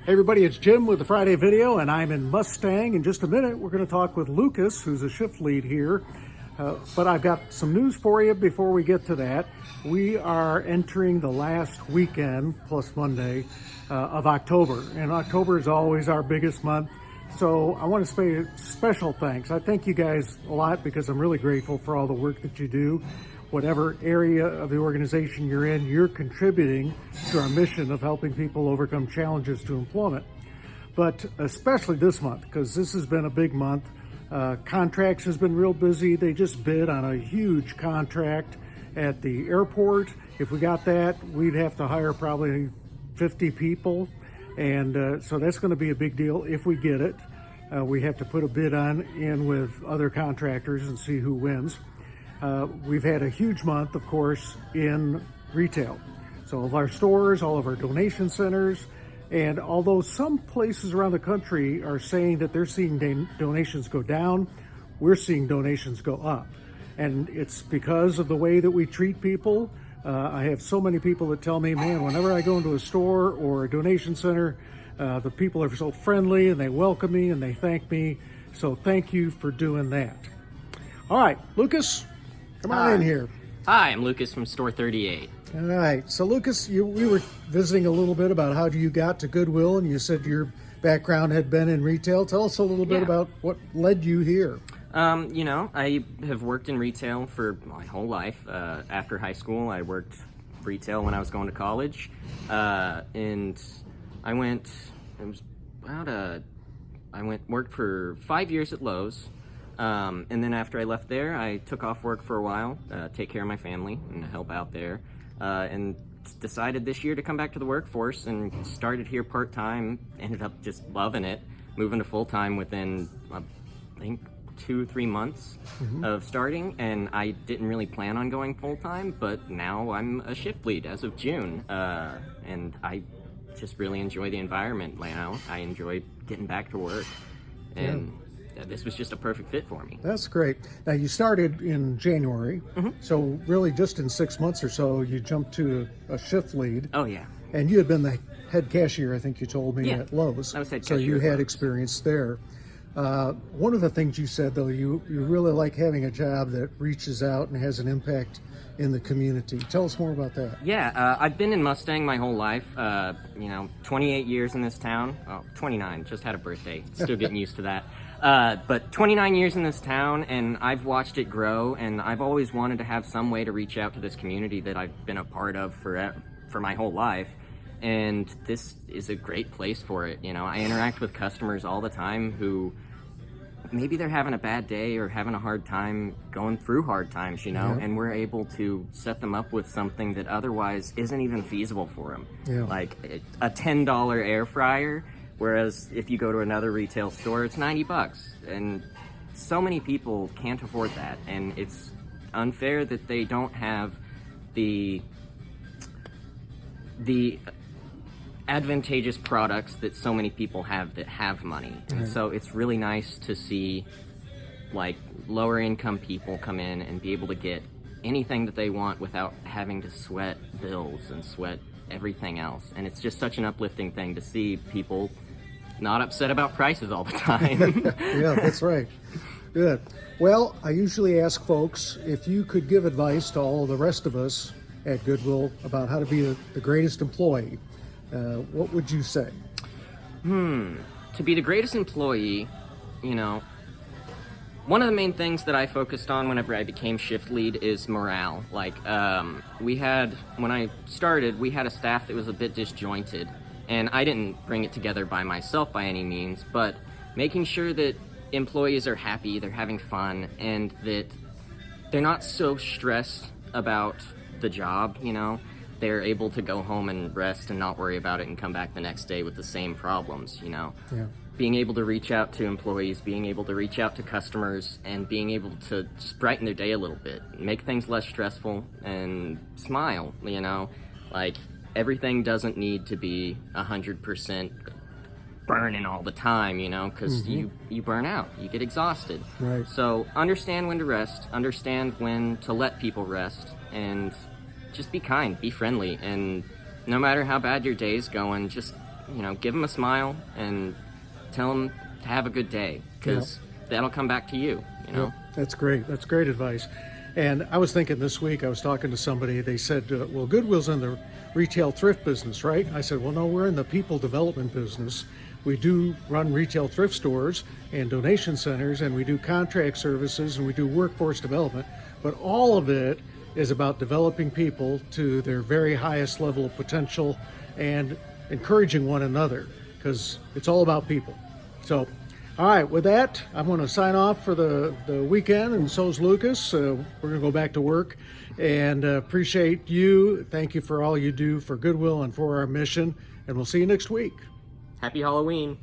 Hey everybody, it's Jim with the Friday Video, and I'm in Mustang. In just a minute, we're going to talk with Lucas, who's a shift lead here. But I've got some news for you before we get to that. We are entering the last weekend, plus Monday, of October. And October is always our biggest month. So I want to say special thanks. I thank you guys a lot because I'm really grateful for all the work that you do. Whatever area of the organization you're in, you're contributing to our mission of helping people overcome challenges to employment. But especially this month, because this has been a big month. Contracts has been real busy. They just bid on a huge contract at the airport. If we got that, we'd have to hire probably 50 people. And so that's going to be a big deal if we get it. We have to put a bid in with other contractors and see who wins. We've had a huge month, of course, in retail. So all of our stores, all of our donation centers, and although some places around the country are saying that they're seeing donations go down, we're seeing donations go up. And it's because of the way that we treat people. I have so many people that tell me, man, whenever I go into a store or a donation center, the people are so friendly and they welcome me and they thank me. So thank you for doing that. All right, Lucas. Come on in here. Hi, I'm Lucas from Store 38. All right. So, Lucas, we were visiting a little bit about how you got to Goodwill, and you said your background had been in retail. Tell us a little bit about what led you here. I have worked in retail for my whole life. After high school, I worked retail when I was going to college. And I worked for 5 years at Lowe's. And then after I left there, I took off work for a while, take care of my family and help out there, and decided this year to come back to the workforce and started here part-time, ended up just loving it, moving to full-time within, I think, 2-3 months of starting, and I didn't really plan on going full-time, but now I'm a shift lead as of June, and I just really enjoy the environment. I enjoy getting back to work, and this was just a perfect fit for me. That's great. Now, you started in January, so really just in 6 months or so, you jumped to a shift lead. Oh, yeah. And you had been the head cashier, I think you told me, at Lowe's. I was head cashier. So you had experience there. One of the things you said, though, you really like having a job that reaches out and has an impact in the community. Tell us more about that. Yeah, I've been in Mustang my whole life. 28 years in this town. Oh, 29, just had a birthday. Still getting used to that. But 29 years in this town, and I've watched it grow, and I've always wanted to have some way to reach out to this community that I've been a part of for my whole life. And this is a great place for it. I interact with customers all the time who maybe they're having a bad day or having a hard time going through hard times, and we're able to set them up with something that otherwise isn't even feasible for them. Yeah. Like a $10 air fryer, whereas if you go to another retail store, it's $90. And so many people can't afford that, and it's unfair that they don't have the advantageous products that so many people have that have money. And so it's really nice to see lower income people come in and be able to get anything that they want without having to sweat bills and sweat everything else. And it's just such an uplifting thing to see people not upset about prices all the time. Yeah, that's right. Good. Well, I usually ask folks if you could give advice to all the rest of us at Goodwill about how to be the greatest employee. What would you say? To be the greatest employee, one of the main things that I focused on whenever I became shift lead is morale. When I started, we had a staff that was a bit disjointed, and I didn't bring it together by myself by any means, but making sure that employees are happy, they're having fun, and that they're not so stressed about the job, they're able to go home and rest and not worry about it and come back the next day with the same problems, Yeah. Being able to reach out to employees, being able to reach out to customers, and being able to just brighten their day a little bit, make things less stressful, and smile, everything doesn't need to be 100% burning all the time, because you burn out, you get exhausted. Right. So understand when to rest, understand when to let people rest, and just be kind, be friendly, and no matter how bad your day's going, just give them a smile and tell them to have a good day, because that'll come back to you. Yep, that's great. That's great advice. And I was thinking this week, I was talking to somebody, they said, well, Goodwill's in the retail thrift business, right? I said, well, no, we're in the people development business. We do run retail thrift stores and donation centers, and we do contract services, and we do workforce development. But all of it is about developing people to their very highest level of potential and encouraging one another, because it's all about people. So, all right, with that, I'm going to sign off for the weekend, and so's Lucas. We're going to go back to work, and appreciate you. Thank you for all you do for Goodwill and for our mission, and we'll see you next week. Happy Halloween.